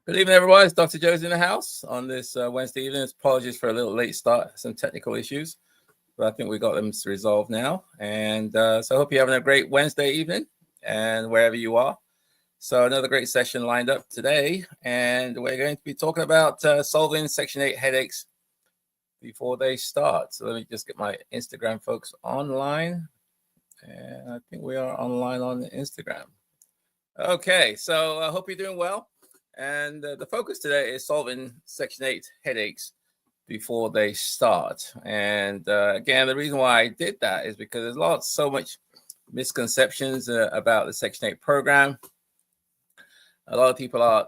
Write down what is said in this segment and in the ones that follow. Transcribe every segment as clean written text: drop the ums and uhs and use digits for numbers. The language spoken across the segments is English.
Good evening, everyone. It's Dr. Joe's in the house on this Wednesday evening. Apologies for a little late start, some technical issues, but I think we got them resolved now. And so I hope you're having a great Wednesday evening and wherever you are. So another great session lined up today, and we're going to be talking about solving Section 8 headaches before they start. So let me just get my Instagram folks online. And I think we are online on Instagram. Okay, so I hope you're doing well. And the focus today is solving Section 8 headaches before they start. And again, the reason why I did that is because there's so much misconceptions about the Section 8 program. A lot of people are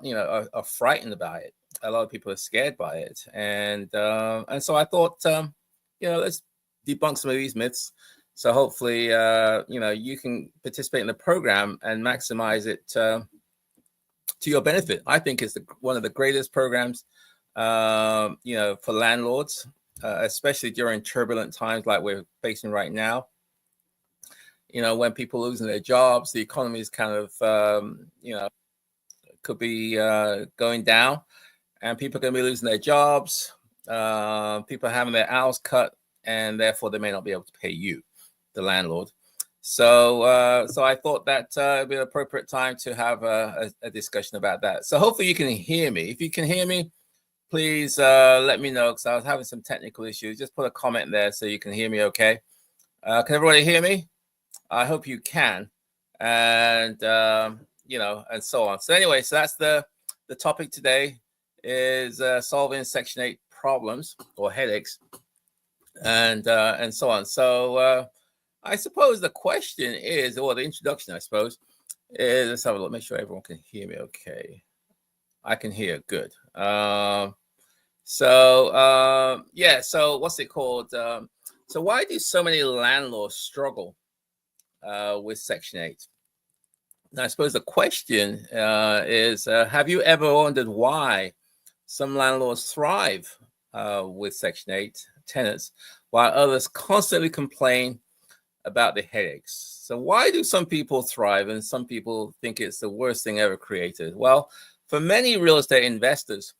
frightened about it. A lot of people are scared by it. And so I thought, let's debunk some of these myths. So hopefully, you can participate in the program and maximize it to your benefit. I think it's one of the greatest programs, for landlords, especially during turbulent times like we're facing right now. When people are losing their jobs, the economy is kind of, could be going down, and people are going to be losing their jobs. People are having their hours cut, and therefore they may not be able to pay you, the landlord. So I thought that would be an appropriate time to have a discussion about that. So hopefully you can hear me. If you can hear me, please let me know, because I was having some technical issues. Just put a comment there so you can hear me okay. Can everybody hear me? I hope you can. And, and so on. So anyway, so that's the topic today is solving Section 8 problems or headaches and so on. So I suppose the question is, or the introduction, I suppose, is, let's have a look, make sure everyone can hear me okay. I can hear, good. So what's it called? So why do so many landlords struggle with Section 8? Now, I suppose the question is, have you ever wondered why some landlords thrive with Section 8 tenants, while others constantly complain about the headaches? So why do some people thrive and some people think it's the worst thing ever created? Well, for many real estate investors,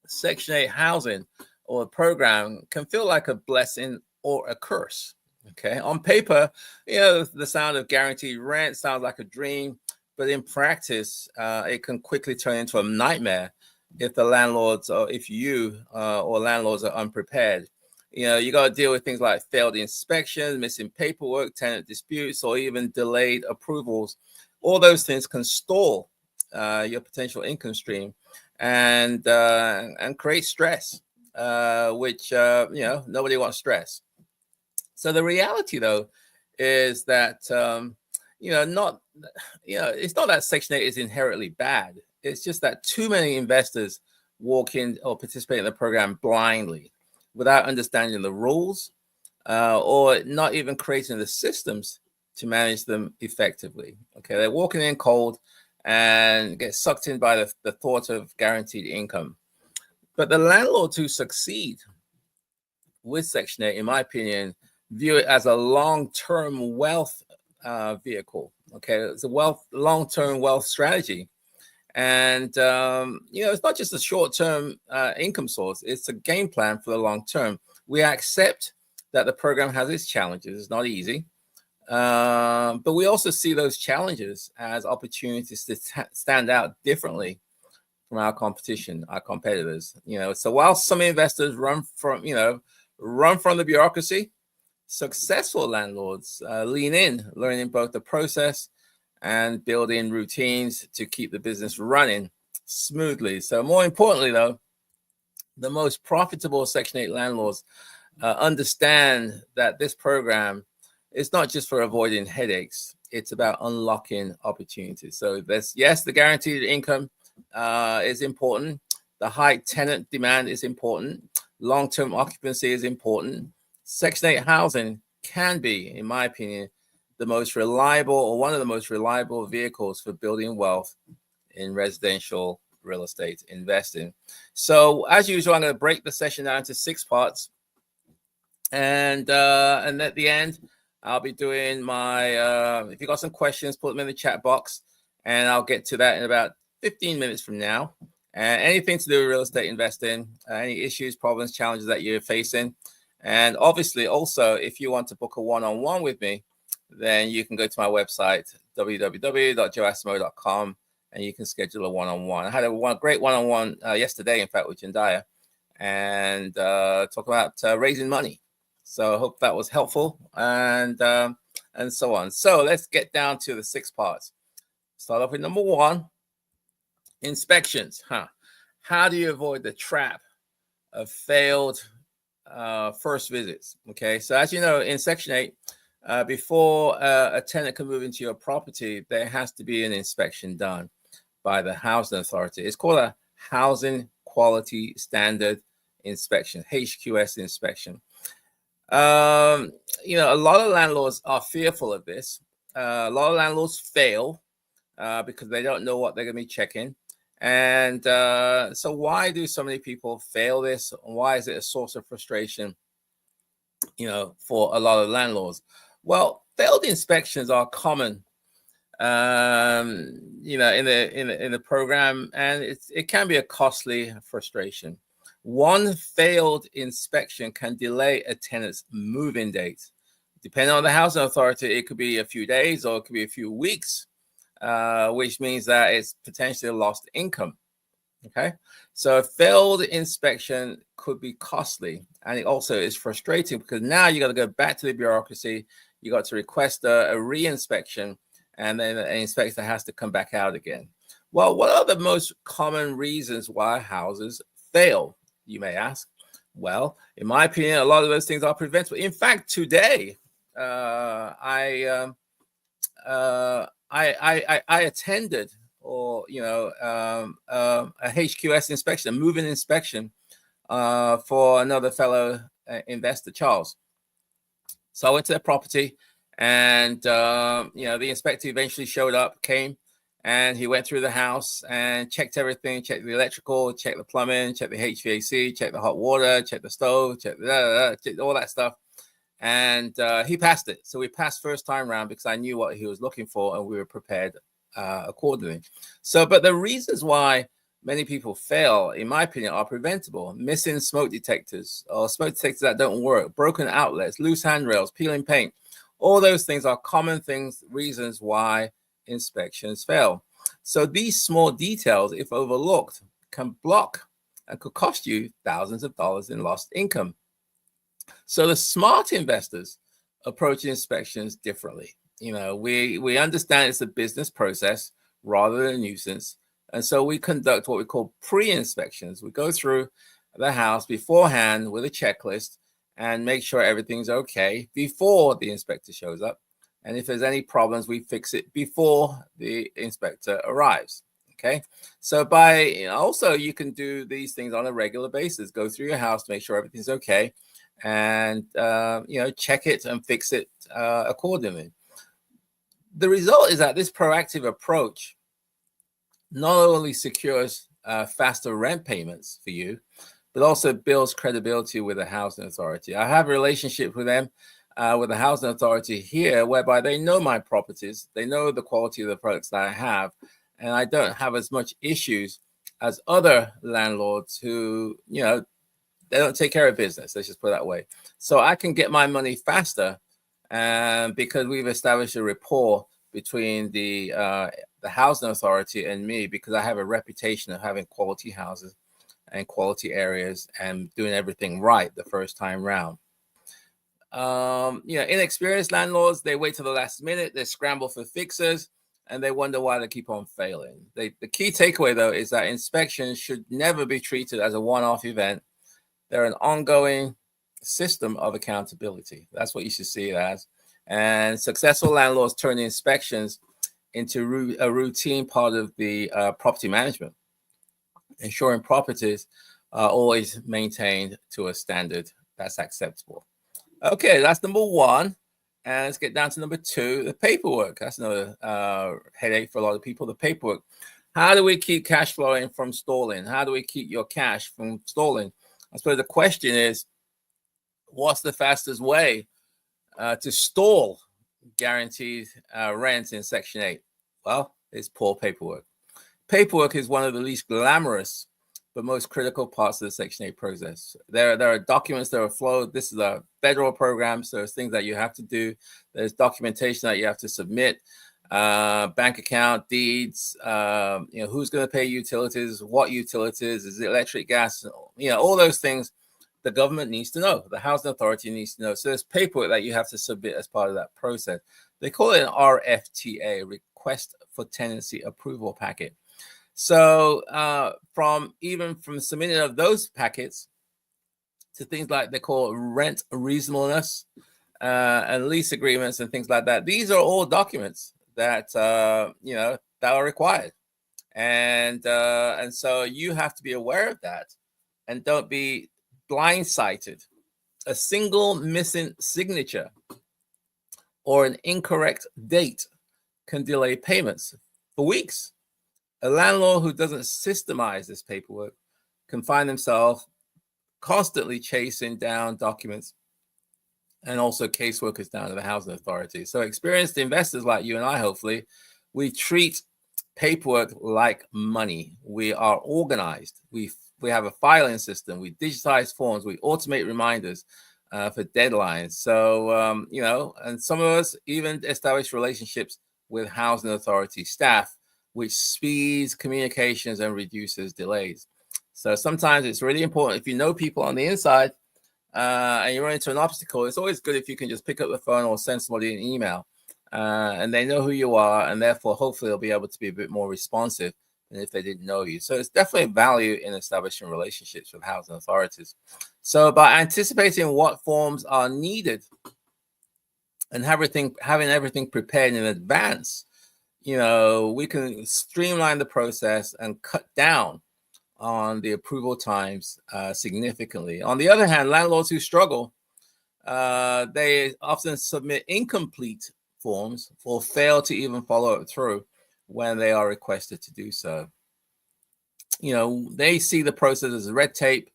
Section 8 housing or a program can feel like a blessing or a curse. Okay, on paper, the sound of guaranteed rent sounds like a dream, but in practice, it can quickly turn into a nightmare if the landlords or if you or landlords are unprepared. You got to deal with things like failed inspections, missing paperwork, tenant disputes, or even delayed approvals. All those things can stall your potential income stream and create stress, which nobody wants stress. So the reality, though, is that it's not that Section 8 is inherently bad. It's just that too many investors walk in or participate in the program blindly, without understanding the rules or not even creating the systems to manage them effectively. Okay, they're walking in cold and get sucked in by the thought of guaranteed income. But the landlords who succeed with Section 8, in my opinion, view it as a long-term wealth vehicle. Okay, it's a long-term wealth strategy. And, it's not just a short-term income source. It's a game plan for the long term. We accept that the program has its challenges. It's not easy. But we also see those challenges as opportunities to stand out differently from our competition, our competitors. So while some investors run from the bureaucracy, successful landlords lean in, learning both the process and building routines to keep the business running smoothly. So more importantly, though, the most profitable Section 8 landlords understand that this program is not just for avoiding headaches. It's about unlocking opportunities. So the guaranteed income is important. The high tenant demand is important. Long-term occupancy is important. Section 8 housing can be, in my opinion, the most reliable or one of the most reliable vehicles for building wealth in residential real estate investing. So as usual, I'm going to break the session down into 6 parts. And at the end, I'll be doing my, if you got some questions, put them in the chat box and I'll get to that in about 15 minutes from now. and anything to do with real estate investing, any issues, problems, challenges that you're facing. And obviously, also, if you want to book a one-on-one with me, then you can go to my website, www.joeasimo.com, and you can schedule a one-on-one. I had a great one-on-one yesterday, in fact, with Jindaya, and talk about raising money. So I hope that was helpful, and so on. So let's get down to the 6 parts. Start off with number 1, inspections. How do you avoid the trap of failed first visits? Okay, so as you know, in Section 8, before a tenant can move into your property, there has to be an inspection done by the housing authority. It's called a housing quality standard inspection, HQS inspection. A lot of landlords are fearful of this. A lot of landlords fail because they don't know what they're going to be checking. And so why do so many people fail this? Why is it a source of frustration, for a lot of landlords? Well, failed inspections are common, in the program, and it can be a costly frustration. One failed inspection can delay a tenant's move-in date. Depending on the housing authority, it could be a few days or it could be a few weeks, which means that it's potentially lost income. Okay, so a failed inspection could be costly, and it also is frustrating because now you got to go back to the bureaucracy. You got to request a re-inspection, and then an inspector has to come back out again. Well, what are the most common reasons why houses fail, you may ask? Well, in my opinion, a lot of those things are preventable. In fact, today, I attended a HQS inspection, a move-in inspection for another fellow investor, Charles. So I went to their property, and the inspector eventually showed up, came, and he went through the house and checked everything, checked the electrical, checked the plumbing, checked the HVAC, checked the hot water, checked the stove, checked all that stuff. And he passed it. So we passed first time round because I knew what he was looking for, and we were prepared accordingly. So, but the reasons why many people fail, in my opinion, are preventable. Missing smoke detectors, or smoke detectors that don't work, broken outlets, loose handrails, peeling paint. All those things are common reasons why inspections fail. So these small details, if overlooked, can block and could cost you thousands of dollars in lost income. So the smart investors approach inspections differently. We understand it's a business process rather than a nuisance. And so we conduct what we call pre-inspections. We go through the house beforehand with a checklist and make sure everything's okay before the inspector shows up. And if there's any problems, we fix it before the inspector arrives. Okay. So also you can do these things on a regular basis. Go through your house to make sure everything's okay, and check it and fix it accordingly. The result is that this proactive approach not only secures faster rent payments for you, but also builds credibility with the housing authority. I have a relationship with them, with the housing authority here, whereby they know my properties, they know the quality of the products that I have, and I don't have as much issues as other landlords who, they don't take care of business. Let's just put it that way. So I can get my money faster, because we've established a rapport between the housing authority and me, because I have a reputation of having quality houses and quality areas and doing everything right the first time round. Inexperienced landlords, they wait till the last minute, they scramble for fixers, and they wonder why they keep on failing. The key takeaway, though, is that inspections should never be treated as a one-off event. They're an ongoing system of accountability. That's what you should see it as. And successful landlords turn inspections into a routine part of the property management, ensuring properties are always maintained to a standard that's acceptable. Okay, that's number 1. And let's get down to number 2, the paperwork. That's another headache for a lot of people, the paperwork. How do we keep cash flowing from stalling? How do we keep your cash from stalling? I suppose the question is, what's the fastest way to stall guaranteed rent in Section 8? Well, it's poor paperwork. paperwork is one of the least glamorous but most critical parts of the Section 8 process. There are documents that are flowed. This is a federal program, so there's things that you have to do. There's documentation that you have to submit, bank account, deeds, who's going to pay utilities, what utilities, is it electric, gas, all those things the government needs to know, the housing authority needs to know. So there's paperwork that you have to submit as part of that process. They call it an RFTA, Request for Tenancy Approval Packet. So from submitting of those packets to things like they call rent reasonableness and lease agreements and things like that, these are all documents that that are required, and so you have to be aware of that and don't be blindsided. A single missing signature or an incorrect date can delay payments for weeks. A landlord who doesn't systemize this paperwork can find themselves constantly chasing down documents and also caseworkers down to the housing authority. So experienced investors like you and I, hopefully, we treat paperwork like money. We are organized. We have a filing system. We digitize forms. We automate reminders for deadlines. So, and some of us even establish relationships with housing authority staff, which speeds communications and reduces delays. So sometimes it's really important, if you know people on the inside and you run into an obstacle, it's always good if you can just pick up the phone or send somebody an email and they know who you are, and therefore hopefully they'll be able to be a bit more responsive than if they didn't know you. So it's definitely value in establishing relationships with housing authorities. So by anticipating what forms are needed and having everything prepared in advance, we can streamline the process and cut down on the approval times significantly. On the other hand, landlords who struggle, they often submit incomplete forms or fail to even follow it through when they are requested to do so. They see the process as red tape,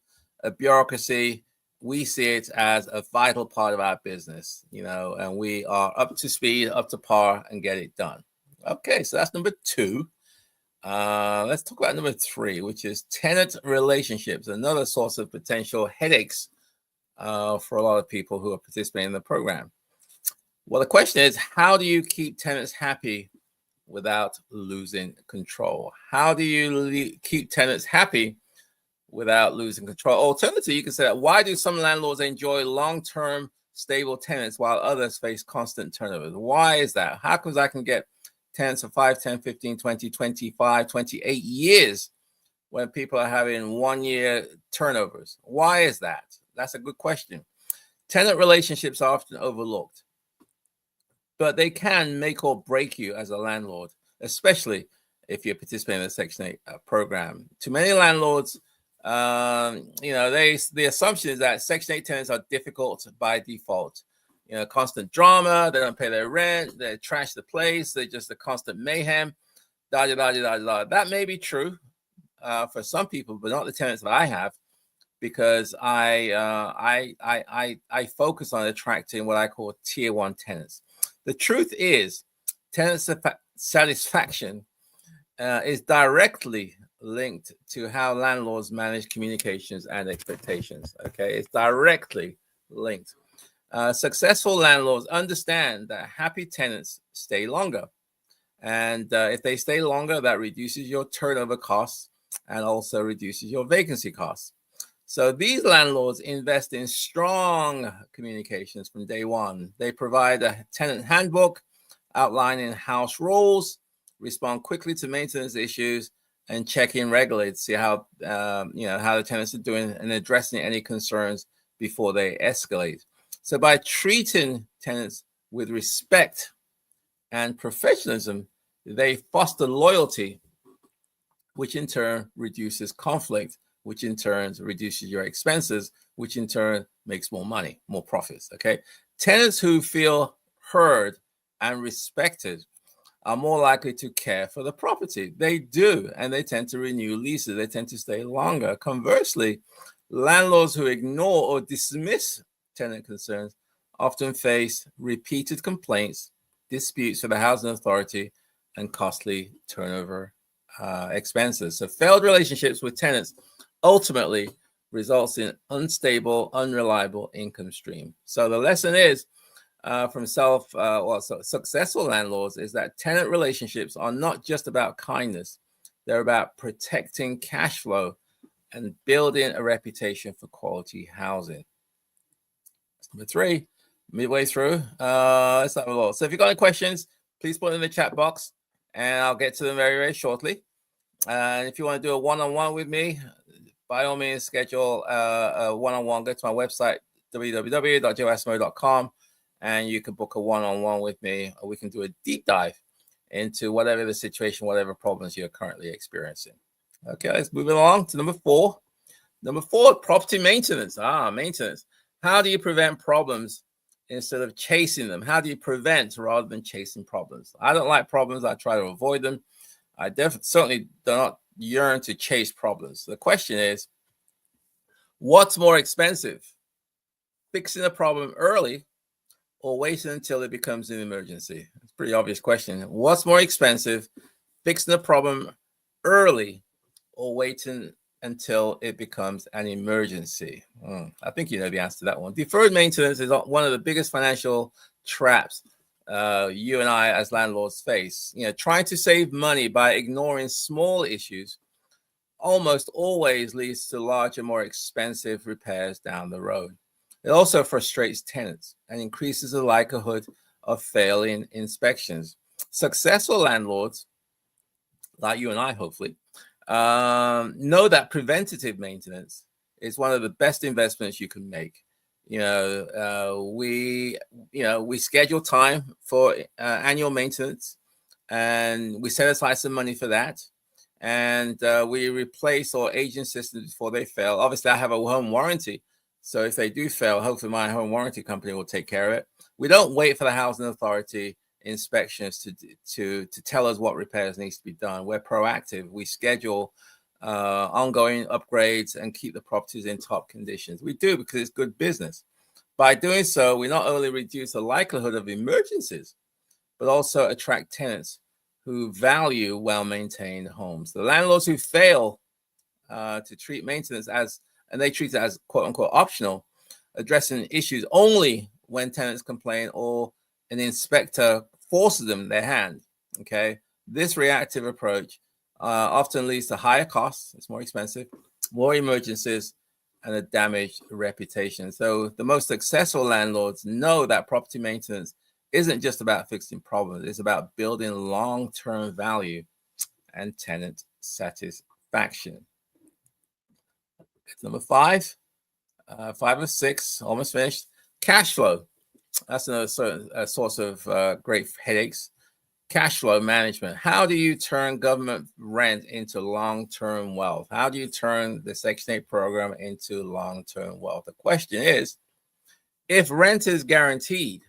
a bureaucracy. We see it as a vital part of our business, and we are up to speed, up to par, and get it done. Okay, so that's number 2. Let's talk about number 3, which is tenant relationships, another source of potential headaches for a lot of people who are participating in the program. Well, the question is, how do you keep tenants happy without losing control? How do you keep tenants happy without losing control? Alternatively, you can say, why do some landlords enjoy long-term stable tenants while others face constant turnover? Why is that? How comes I can get tenants for 5, 10, 15, 20, 25, 28 years when people are having 1-year turnovers? Why is that? That's a good question. Tenant relationships are often overlooked, but they can make or break you as a landlord, especially if you're participating in the Section 8 program. To many landlords, the assumption is that Section 8 tenants are difficult by default. Constant drama, they don't pay their rent, they trash the place, they're just a constant mayhem, That may be true for some people, but not the tenants that I have, because I focus on attracting what I call tier 1 tenants. The truth is, tenant satisfaction is directly linked to how landlords manage communications and expectations. Okay, it's directly linked. Successful landlords understand that happy tenants stay longer. And if they stay longer, that reduces your turnover costs and also reduces your vacancy costs. So these landlords invest in strong communications from day one. They provide a tenant handbook outlining house rules, respond quickly to maintenance issues, and check in regularly to see how the tenants are doing and addressing any concerns before they escalate. So by treating tenants with respect and professionalism, they foster loyalty, which in turn reduces conflict, which in turn reduces your expenses, which in turn makes more money, more profits. Okay, tenants who feel heard and respected are more likely to care for the property. They do, and they tend to renew leases. They tend to stay longer. Conversely, landlords who ignore or dismiss tenant concerns often face repeated complaints, disputes with the housing authority, and costly turnover expenses. So failed relationships with tenants ultimately results in unstable, unreliable income stream. So the lesson is from successful landlords is that tenant relationships are not just about kindness. They're about protecting cash flow and building a reputation for quality housing. Number 3, midway through. Let's have a look. So if you've got any questions, please put them in the chat box and I'll get to them very, very shortly. And if you want to do a one-on-one with me, by all means, schedule a one-on-one. Go to my website, www.joeasmo.com, and you can book a one-on-one with me, or we can do a deep dive into whatever the situation, whatever problems you're currently experiencing. Okay, let's move along to number 4. Number 4, property maintenance. Maintenance. How do you prevent problems instead of chasing them? How do you prevent rather than chasing problems? I don't like problems. I try to avoid them. I certainly do not yearn to chase problems. The question is, what's more expensive? Fixing a problem early or waiting until it becomes an emergency? It's a pretty obvious question. What's more expensive? Fixing a problem early or waiting until it becomes an emergency? I think you know the answer to that one. Deferred maintenance is one of the biggest financial traps you and I as landlords face. Trying to save money by ignoring small issues almost always leads to larger, more expensive repairs down the road. It also frustrates tenants and increases the likelihood of failing inspections. Successful landlords, like you and I, hopefully, know that preventative maintenance is one of the best investments you can make. We schedule time for annual maintenance, and we set aside some money for that. And we replace our aging systems before they fail. Obviously, I have a home warranty, so if they do fail, hopefully my home warranty company will take care of it. We don't wait for the housing authority inspections to tell us what repairs needs to be done. We're proactive. We schedule ongoing upgrades and keep the properties in top conditions. We do because it's good business. By doing so, we not only reduce the likelihood of emergencies, but also attract tenants who value well-maintained homes. The landlords who fail to treat maintenance and they treat it as quote unquote optional, addressing issues only when tenants complain or an inspector forces them their hand. Okay, this reactive approach often leads to higher costs. It's more expensive, more emergencies, and a damaged reputation. So the most successful landlords know that property maintenance isn't just about fixing problems. It's about building long-term value and tenant satisfaction. Number 5, 5 of 6, almost finished. Cash flow. That's another source of great headaches. Cash flow management. How do you turn government rent into long-term wealth? How do you turn the Section 8 program into long-term wealth? The question is, if rent is guaranteed,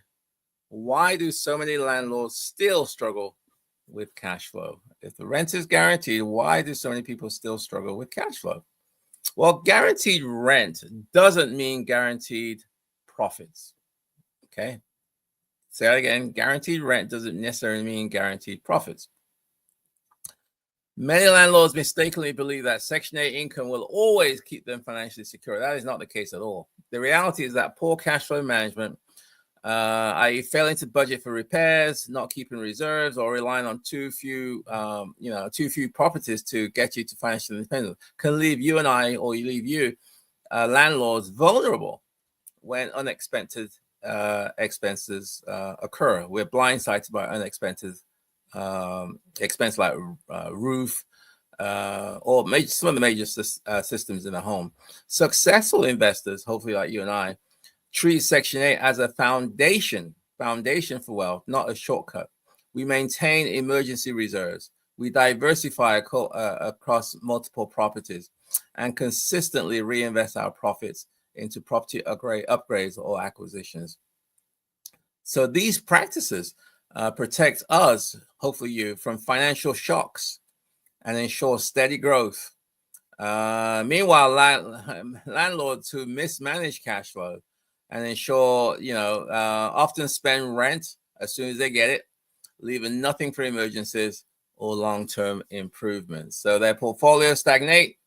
why do so many landlords still struggle with cash flow? If the rent is guaranteed, why do so many people still struggle with cash flow? Well, guaranteed rent doesn't mean guaranteed profits. Okay. Say that again. Guaranteed rent doesn't necessarily mean guaranteed profits. Many landlords mistakenly believe that Section 8 income will always keep them financially secure. That is not the case at all. The reality is that poor cash flow management, i.e. failing to budget for repairs, not keeping reserves, or relying on too few properties to get you to financial independence, can leave you and I, or leave you, landlords, vulnerable when unexpected expenses occur. We're blindsided by unexpected expense like roof or some of the major systems in the home. Successful investors, hopefully like you and I, treat Section 8 as a foundation for wealth, not a shortcut. We maintain emergency reserves. We diversify across multiple properties and consistently reinvest our profits into property upgrades or acquisitions. So these practices protect us, hopefully you, from financial shocks and ensure steady growth. Meanwhile, landlords who mismanage cash flow and ensure, often spend rent as soon as they get it, leaving nothing for emergencies or long-term improvements. So their portfolios stagnate,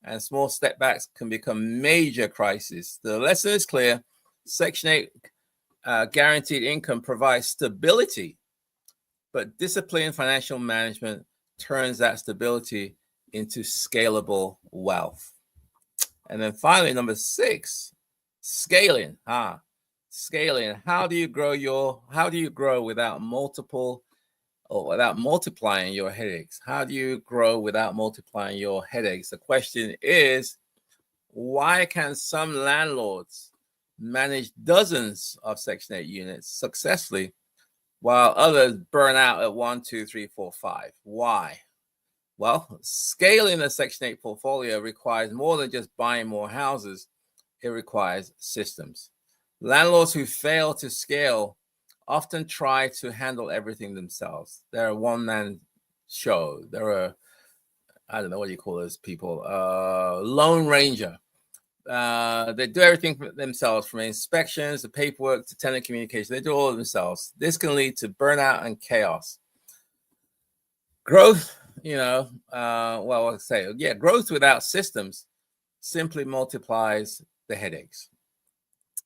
and small setbacks can become major crises. The lesson is clear. Section 8 guaranteed income provides stability, but disciplined financial management turns that stability into scalable wealth. And then finally, number 6, scaling. Scaling. How do you grow without multiplying your headaches? How do you grow without multiplying your headaches? The question is, why can some landlords manage dozens of Section 8 units successfully while others burn out at 1, 2, 3, 4, 5? Why? Well, scaling a Section 8 portfolio requires more than just buying more houses. It requires systems. Landlords who fail to scale often try to handle everything themselves. They're a one-man show. They're I don't know what you call those people, Lone Ranger. They do everything for themselves, from inspections to paperwork to tenant communication. They do all of themselves. This can lead to burnout and chaos. Growth, growth without systems simply multiplies the headaches.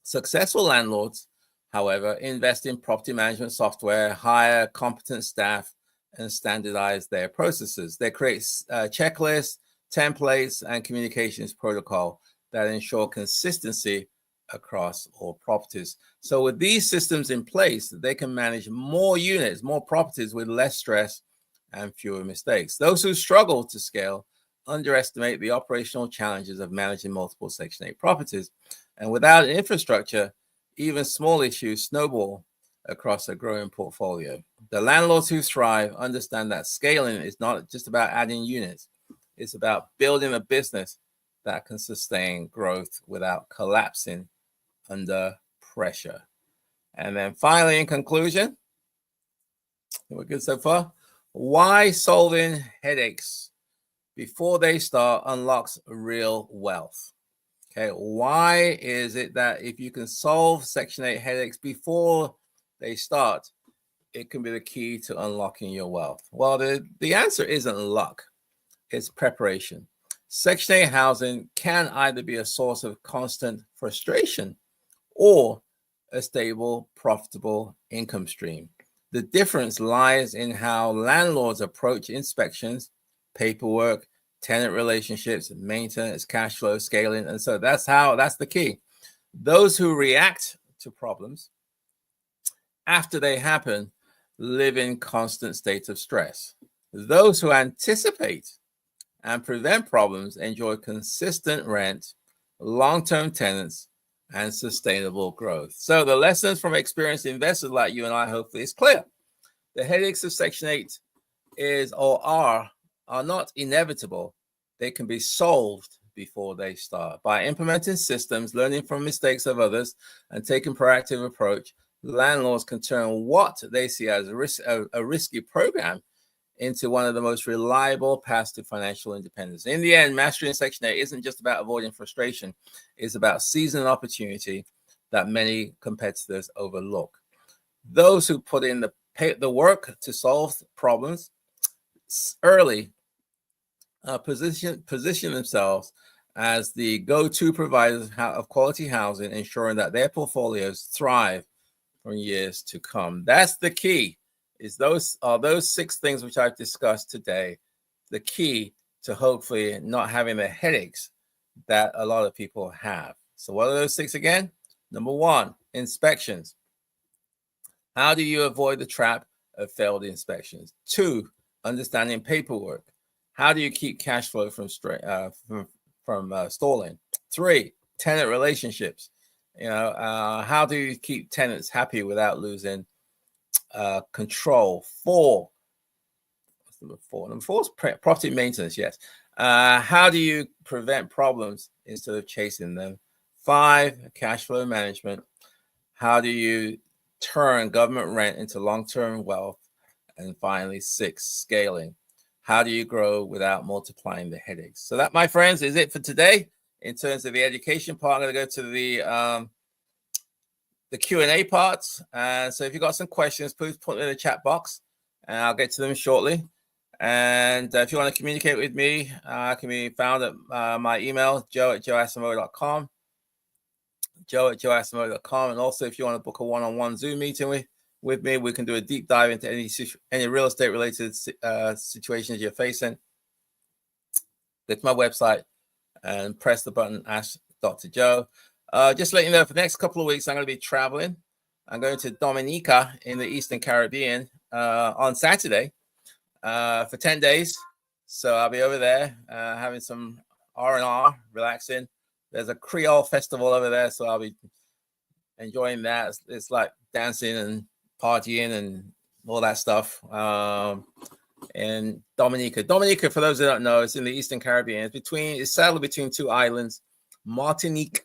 Successful landlords, however, invest in property management software, hire competent staff, and standardize their processes. They create checklists, templates, and communications protocol that ensure consistency across all properties. So with these systems in place, they can manage more units, more properties with less stress and fewer mistakes. Those who struggle to scale underestimate the operational challenges of managing multiple Section 8 properties. And without infrastructure, even small issues snowball across a growing portfolio. The landlords who thrive understand that scaling is not just about adding units. It's about building a business that can sustain growth without collapsing under pressure. And then finally, in conclusion, we're good so far. Why solving headaches before they start unlocks real wealth? Okay, why is it that if you can solve Section 8 headaches before they start, it can be the key to unlocking your wealth? Well, the answer isn't luck, it's preparation. Section 8 housing can either be a source of constant frustration or a stable, profitable income stream. The difference lies in how landlords approach inspections, paperwork, tenant relationships, maintenance, cash flow, scaling. And so that's the key. Those who react to problems after they happen live in constant state of stress. Those who anticipate and prevent problems enjoy consistent rent, long-term tenants, and sustainable growth. So the lessons from experienced investors like you and I, hopefully, is clear. The headaches of Section 8 are not inevitable. They can be solved before they start. By implementing systems, learning from mistakes of others, and taking a proactive approach, landlords can turn what they see as a risky program into one of the most reliable paths to financial independence. In the end, mastering Section 8 isn't just about avoiding frustration. It's about seizing an opportunity that many competitors overlook. Those who put in the work to solve problems early position themselves as the go-to providers of quality housing, ensuring that their portfolios thrive for years to come. That's the key. Those 6 things which I've discussed today, the key to hopefully not having the headaches that a lot of people have. So what are those 6 again? Number 1, inspections. How do you avoid the trap of failed inspections? 2, understanding paperwork. How do you keep cash flow from stalling? 3, tenant relationships. How do you keep tenants happy without losing control? 4. What's number 4? Number 4 is property maintenance. Yes. How do you prevent problems instead of chasing them? 5, cash flow management. How do you turn government rent into long-term wealth? And finally, 6, scaling. How do you grow without multiplying the headaches? So that, my friends, is it for today. In terms of the education part, I'm going to go to the Q&A parts. So if you've got some questions, please put them in the chat box, and I'll get to them shortly. And if you want to communicate with me, I can be found at my email, joe@joeasamoah.com, joe@joeasamoah.com. And also, if you want to book a one-on-one Zoom meeting with me, we can do a deep dive into any real estate related situations you're facing. Go to my website and press the button, Ask Dr. Joe. Just to let you know, for the next couple of weeks, I'm going to be traveling. I'm going to Dominica in the Eastern Caribbean on Saturday for 10 days. So I'll be over there having some R&R, relaxing. There's a Creole festival over there, so I'll be enjoying that. It's like dancing and partying and all that stuff. And Dominica, for those that don't know, it's in the Eastern Caribbean. It's settled between two islands, Martinique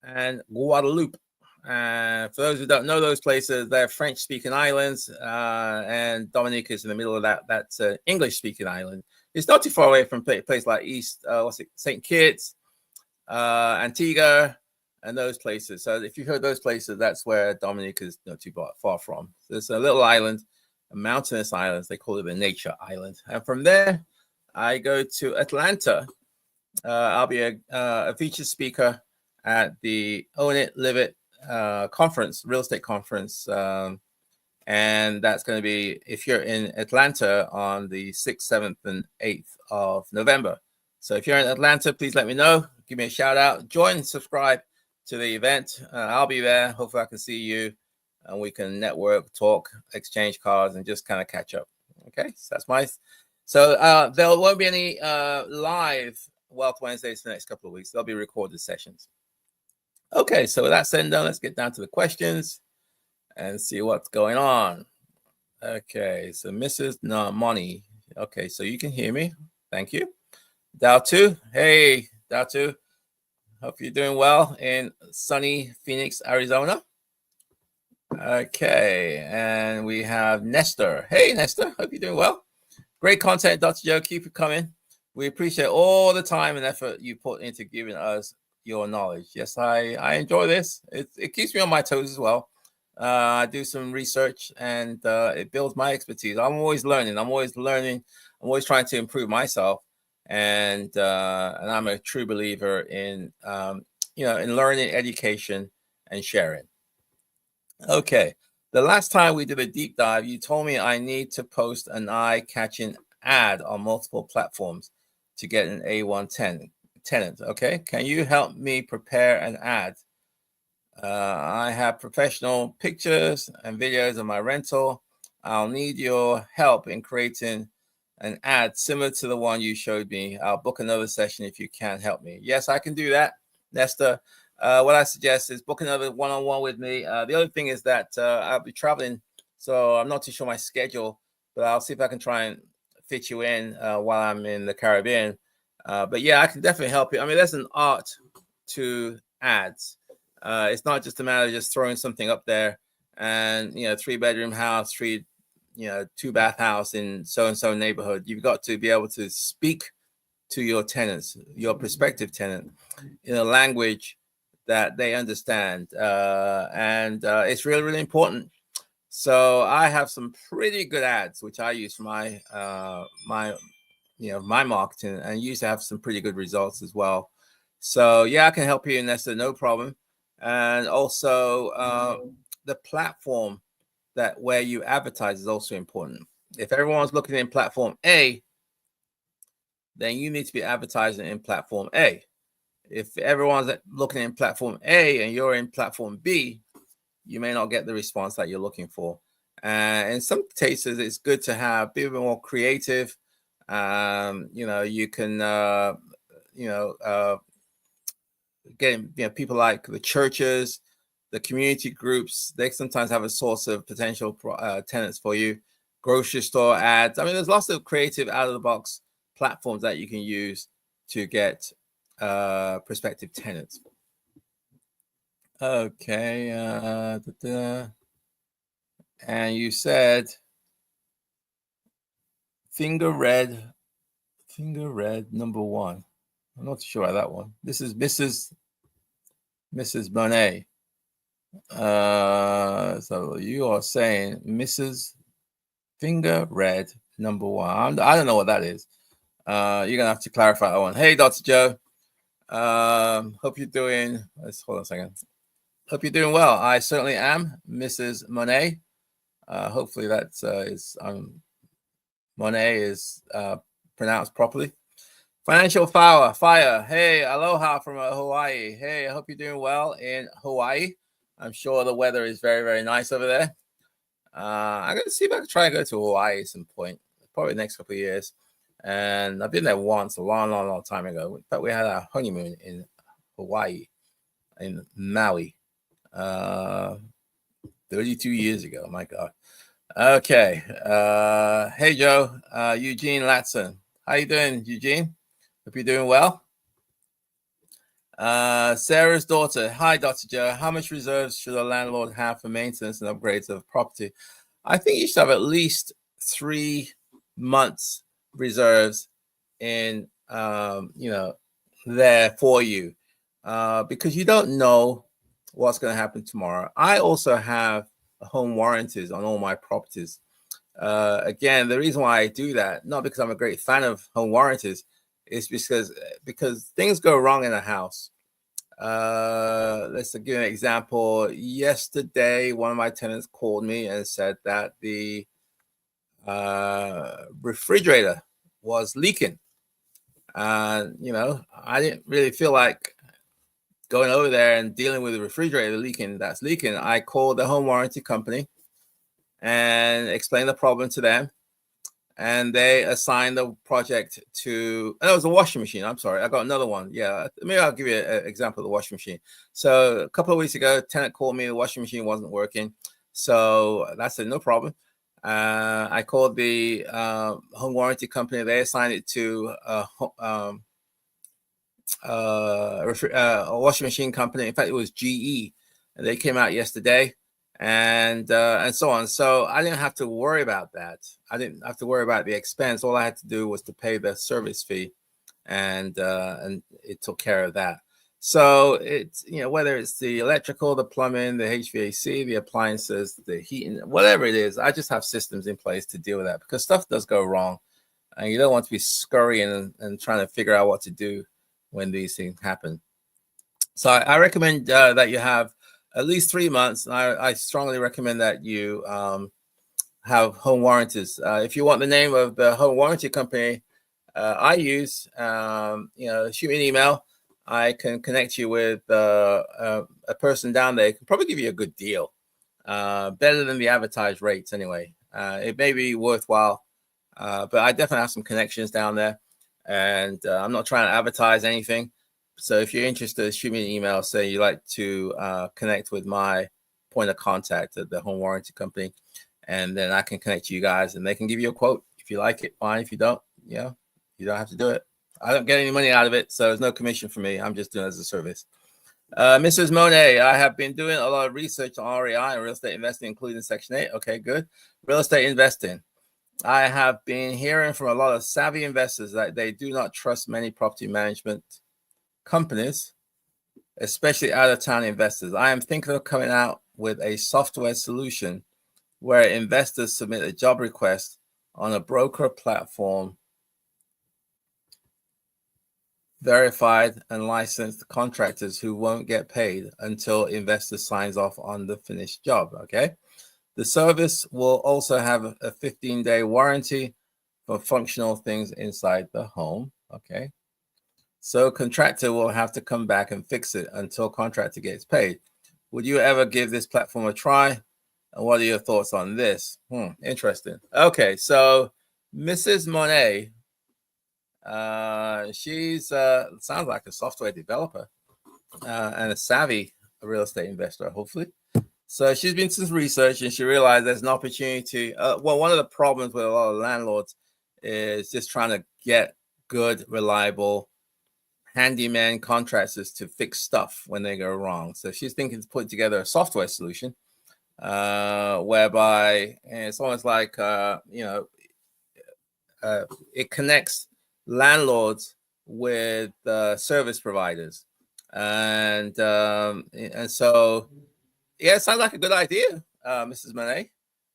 and Guadeloupe. For those who don't know those places, they're French-speaking islands, and Dominica is in the middle of that. That's an English-speaking island. It's not too far away from places like St. Kitts, Antigua, and those places. So if you've heard those places, that's where Dominica is not too far from. So it's a little island, a mountainous island. They call it the Nature Island. And from there, I go to Atlanta. I'll be a featured speaker at the Own It, Live It conference, real estate conference. And that's going to be, if you're in Atlanta, on the 6th, 7th, and 8th of November. So if you're in Atlanta, please let me know. Give me a shout out. Join, subscribe to the event. I'll be there. Hopefully I can see you and we can network, talk, exchange cards, and just kind of catch up. Okay, so that's my. So there won't be any live Wealth Wednesdays for the next couple of weeks. There'll be recorded sessions. Okay, so with that said and done, let's get down to the questions and see what's going on. Okay, so Mrs. Money. Okay, so you can hear me. Thank you. Dao2. Hey, Dao2. Hope you're doing well in sunny Phoenix, Arizona. Okay, and we have Nestor. Hey, Nestor. Hope you're doing well. Great content, Dr. Joe. Keep it coming. We appreciate all the time and effort you put into giving us your knowledge. Yes, I enjoy this. It keeps me on my toes as well. I do some research and it builds my expertise. I'm always learning. I'm always trying to improve myself. And I'm a true believer in in learning, education, and sharing. Okay, the last time we did a deep dive, you told me I need to post an eye-catching ad on multiple platforms to get an A1 tenant. Okay, can you help me prepare an ad? I have professional pictures and videos of my rental. I'll need your help in creating an ad similar to the one you showed me. I'll book another session if you can help me. Yes, I can do that, Nestor. What I suggest is book another one-on-one with me. The other thing is that I'll be traveling, so I'm not too sure my schedule, but I'll see if I can try and fit you in while I'm in the Caribbean. But yeah, I can definitely help you. I mean, there's an art to ads. It's not just a matter of just throwing something up there and, 3-bedroom house, 2-bath house in so-and-so neighborhood. You've got to be able to speak to your tenants, your prospective tenant, in a language that they understand. And it's really, really important. So I have some pretty good ads, which I use for my marketing, and used to have some pretty good results as well. So yeah, I can help you, Nessa, no problem. And also the platform where you advertise is also important. If everyone's looking in platform A, then you need to be advertising in platform A. If everyone's looking in platform A and you're in platform B, you may not get the response that you're looking for. In some cases, it's good to be a bit more creative. You can, get people like the churches, the community groups. They sometimes have a source of potential tenants for you. Grocery store ads. I mean, there's lots of creative out-of-the-box platforms that you can use to get prospective tenants. Okay. And you said finger red number 1. I'm not sure about that one. This is Mrs. Bonet. So you are saying Mrs. Finger Red number one. I don't know what that is. You're gonna have to clarify that one. Hey, Dr. Joe. Hope you're doing. Let's hold on a second. Hope you're doing well. I certainly am, Mrs. Monet. Hopefully that's Monet is pronounced properly. Financial fire. Hey, aloha from Hawaii. Hey, I hope you're doing well in Hawaii. I'm sure the weather is very, very nice over there. I'm going to see if I can try and go to Hawaii at some point, probably the next couple of years. And I've been there once, a long, long, long time ago. In fact, we had our honeymoon in Hawaii, in Maui, 32 years ago. My God. Okay. Hey, Joe. Eugene Latson. How you doing, Eugene? Hope you're doing well. Sarah's daughter. Hi, Dr. Joe. How much reserves should a landlord have for maintenance and upgrades of property? I think you should have at least 3 months reserves in, there for you, because you don't know what's going to happen tomorrow. I also have home warranties on all my properties. Again, the reason why I do that, not because I'm a great fan of home warranties, is because things go wrong in a house. Let's give an example. Yesterday, one of my tenants called me and said that the refrigerator was leaking. And, I didn't really feel like going over there and dealing with the refrigerator leaking. I called the home warranty company and explained the problem to them. And they assigned the project to, and it was a washing machine. I'm sorry, I got another one. Yeah, maybe I'll give you an example of the washing machine. So a couple of weeks ago, tenant called me, the washing machine wasn't working. So I said, no problem. I called the home warranty company. They assigned it to a washing machine company. In fact, it was GE. And they came out yesterday. And so on. So I didn't have to worry about that. I didn't have to worry about the expense. All I had to do was to pay the service fee, and it took care of that. So it's, whether it's the electrical, the plumbing, the HVAC, the appliances, the heating, whatever it is, I just have systems in place to deal with that, because stuff does go wrong, and you don't want to be scurrying and trying to figure out what to do when these things happen. So I recommend that you have at least 3 months. I strongly recommend that you have home warranties. If you want the name of the home warranty company I use, shoot me an email. I can connect you with a person down there. Can probably give you a good deal, better than the advertised rates anyway. It may be worthwhile, but I definitely have some connections down there, and I'm not trying to advertise anything. So if you're interested, shoot me an email, say you'd like to connect with my point of contact at the home warranty company, and then I can connect you guys, and they can give you a quote. If you like it, fine. If you don't, you don't have to do it. I don't get any money out of it, so there's no commission for me. I'm just doing it as a service. Mrs. Monet, I have been doing a lot of research on REI and real estate investing, including Section 8. Okay, good. Real estate investing. I have been hearing from a lot of savvy investors that they do not trust many property management companies, especially out-of-town investors. I am thinking of coming out with a software solution where investors submit a job request on a broker platform, verified and licensed contractors who won't get paid until investor signs off on the finished job. Okay. The service will also have a 15-day warranty for functional things inside the home. Okay. So contractor will have to come back and fix it until contractor gets paid. Would you ever give this platform a try? And what are your thoughts on this? Interesting. Okay, so Mrs. Monet, she's sounds like a software developer and a savvy real estate investor, hopefully. So she's been to some research, and she realized there's an opportunity. One of the problems with a lot of landlords is just trying to get good, reliable handyman contractors to fix stuff when they go wrong. So she's thinking to put together a software solution whereby it's almost like it connects landlords with service providers, and so yeah, it sounds like a good idea, Mrs. Monet.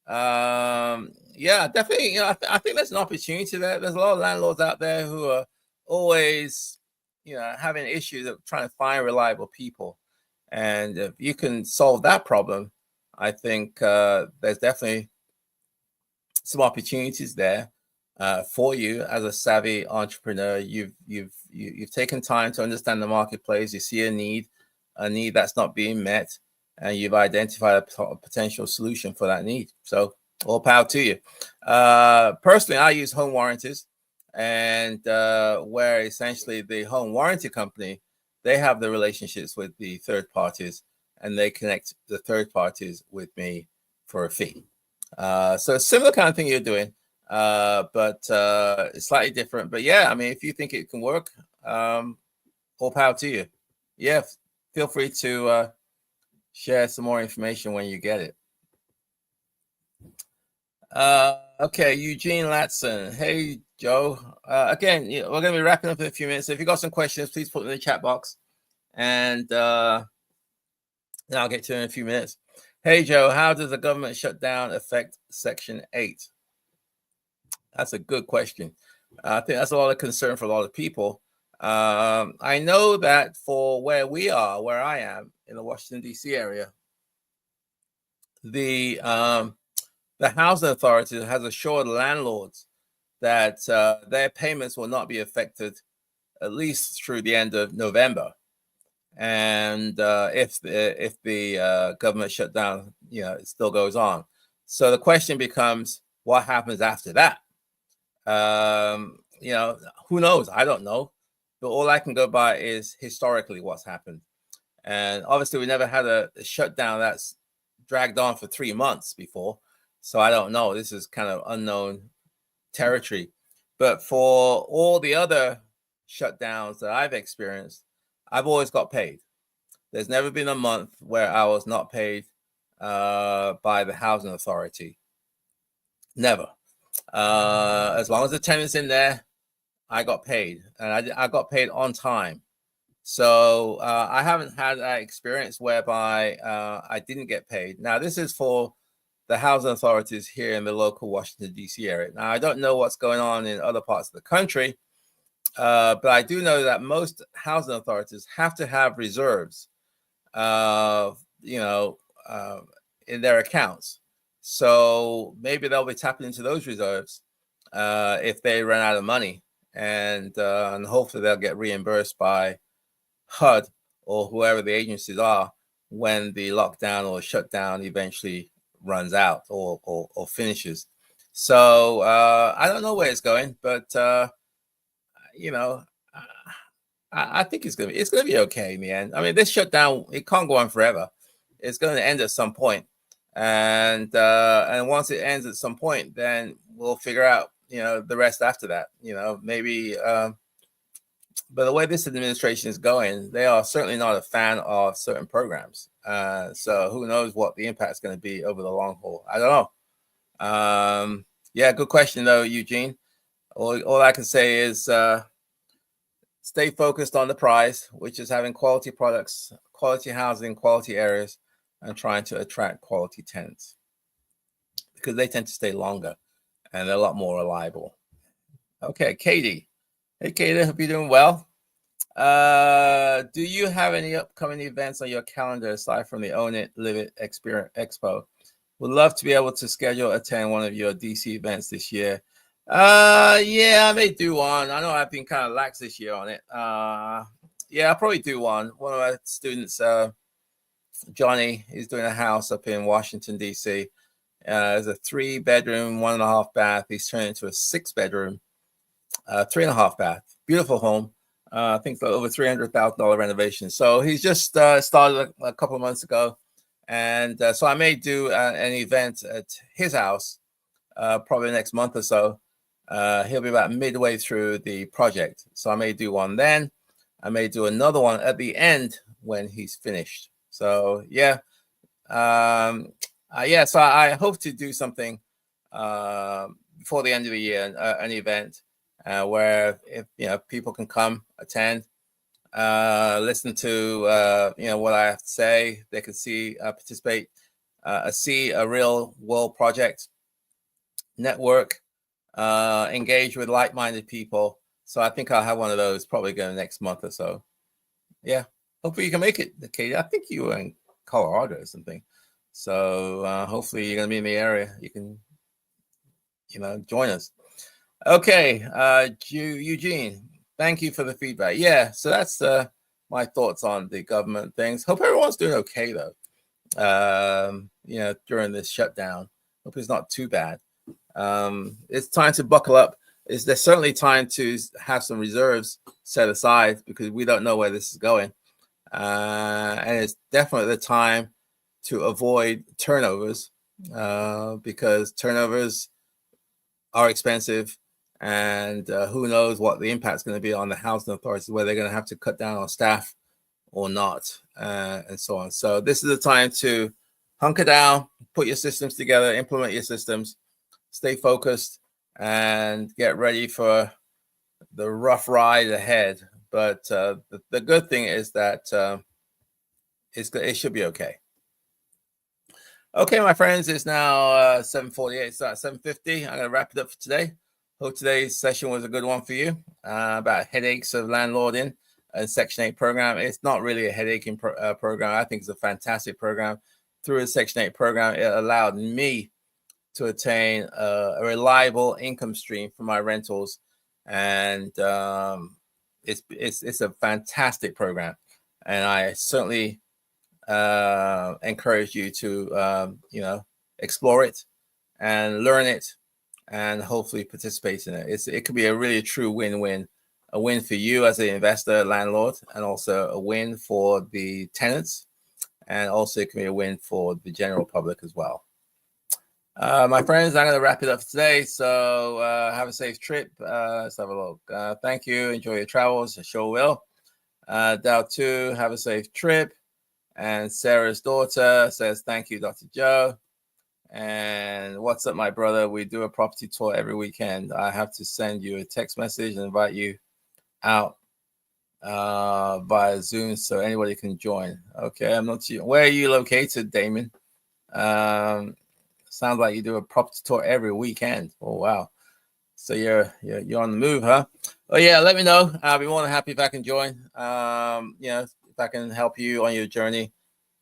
Yeah, definitely. I think there's an opportunity there. There's a lot of landlords out there who are always, having issues of trying to find reliable people. And if you can solve that problem, I think there's definitely some opportunities there for you as a savvy entrepreneur. You've taken time to understand the marketplace. You see a need that's not being met, and you've identified a potential solution for that need. So all power to you. Personally, I use home warranties, and where essentially the home warranty company, they have the relationships with the third parties, and they connect the third parties with me for a fee. So similar kind of thing you're doing, but it's slightly different. But yeah, I mean, if you think it can work, all power to you. Yeah, feel free to share some more information when you get it. Okay, Eugene Latson. Hey, Joe. Again, we're going to be wrapping up in a few minutes. So if you got some questions, please put them in the chat box, and then I'll get to it in a few minutes. Hey, Joe, how does the government shutdown affect Section 8? That's a good question. I think that's a lot of concern for a lot of people. I know that for where I am in the Washington, D.C. area, the housing authority has assured landlords that their payments will not be affected at least through the end of November. And if the government shutdown, it still goes on. So the question becomes, what happens after that? Who knows? I don't know. But all I can go by is historically what's happened. And obviously, we never had a shutdown that's dragged on for 3 months before. So I don't know. This is kind of unknown territory. But for all the other shutdowns that I've experienced, I've always got paid. There's never been a month where I was not paid by the housing authority. Never. As long as the tenant's in there, I got paid, and I got paid on time. So I haven't had that experience whereby I didn't get paid. Now, this is for the housing authorities here in the local Washington, D.C. area. Now, I don't know what's going on in other parts of the country, but I do know that most housing authorities have to have reserves, in their accounts. So maybe they'll be tapping into those reserves if they run out of money, and hopefully they'll get reimbursed by HUD or whoever the agencies are when the lockdown or shutdown eventually runs out or finishes. So I don't know where it's going, but I think it's gonna be okay in the end. I mean, this shutdown, it can't go on forever. It's going to end at some point, and once it ends at some point, then we'll figure out the rest after that. Maybe. But the way this administration is going, they are certainly not a fan of certain programs. So who knows what the impact is going to be over the long haul? I don't know. Yeah, good question though, Eugene. All I can say is stay focused on the prize, which is having quality products, quality housing, quality areas, and trying to attract quality tenants because they tend to stay longer and they're a lot more reliable. Okay, Katie. Hey, Katie, hope you're doing well. Do you have any upcoming events on your calendar aside from the Own It, Live It Experience Expo? Would love to be able to attend one of your DC events this year. Yeah, I may do one. I know I've been kind of lax this year on it. Yeah, I'll probably do one. One of my students, Johnny, is doing a house up in Washington, D.C. It's a 3-bedroom, 1.5 bath. He's turned into a 6-bedroom, 3.5 bath. Beautiful home. I think over $300,000 renovation. So he's just started a couple of months ago. And so I may do an event at his house probably next month or so. He'll be about midway through the project. So I may do one then. I may do another one at the end when he's finished. So yeah. Yeah, so I hope to do something before the end of the year, an event where if people can come attend, listen to what I have to say. They can see participate see a real world project, network, engage with like-minded people. So I think I'll have one of those probably going next month or so. Yeah, hopefully you can make it, Katie. I think you were in Colorado or something. So hopefully you're going to be in the area. You can, join us. Okay, Eugene, thank you for the feedback. Yeah, so that's my thoughts on the government things. Hope everyone's doing okay though. During this shutdown. Hope it's not too bad. It's time to buckle up. There's certainly time to have some reserves set aside because we don't know where this is going. And it's definitely the time to avoid turnovers because turnovers are expensive, and who knows what the impact is going to be on the housing authorities, whether they're going to have to cut down on staff or not, and so on. So this is the time to hunker down, put your systems together, implement your systems, stay focused, and get ready for the rough ride ahead. But the good thing is that it should be okay. Okay, my friends, it's now 7:48. It's at 7:50. I'm going to wrap it up for today. Hope today's session was a good one for you about headaches of landlording and Section 8 program. It's not really a headache program. I think it's a fantastic program. Through the Section 8 program, it allowed me to attain a reliable income stream for my rentals, and it's a fantastic program. And I certainly encourage you to explore it and learn it and hopefully participate in it. It could be a really true win-win, a win for you as an investor, landlord, and also a win for the tenants, and also it can be a win for the general public as well. My friends, I'm going to wrap it up for today. So have a safe trip. Let's have a look. Thank you. Enjoy your travels. I sure will. Dow 2, have a safe trip. And Sarah's daughter says, thank you, Dr. Joe. And what's up, my brother? We do a property tour every weekend. I have to send you a text message and invite you out via Zoom so anybody can join. Okay, I'm not sure. Where are you located, Damon? Sounds like you do a property tour every weekend. Oh, wow. So you're on the move, huh? Oh, yeah, let me know. I'll be more than happy if I can join. If I can help you on your journey,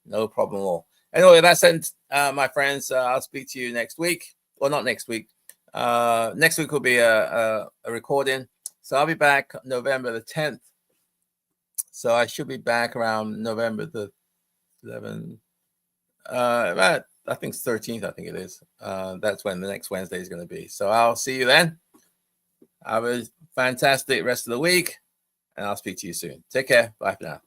no problem at all. Anyway, that's it, my friends. I'll speak to you next week. Well, not next week. Next week will be a recording. So I'll be back November the 10th. So I should be back around November the 11th. I think it's 13th, I think it is. That's when the next Wednesday is going to be. So I'll see you then. Have a fantastic rest of the week, and I'll speak to you soon. Take care. Bye for now.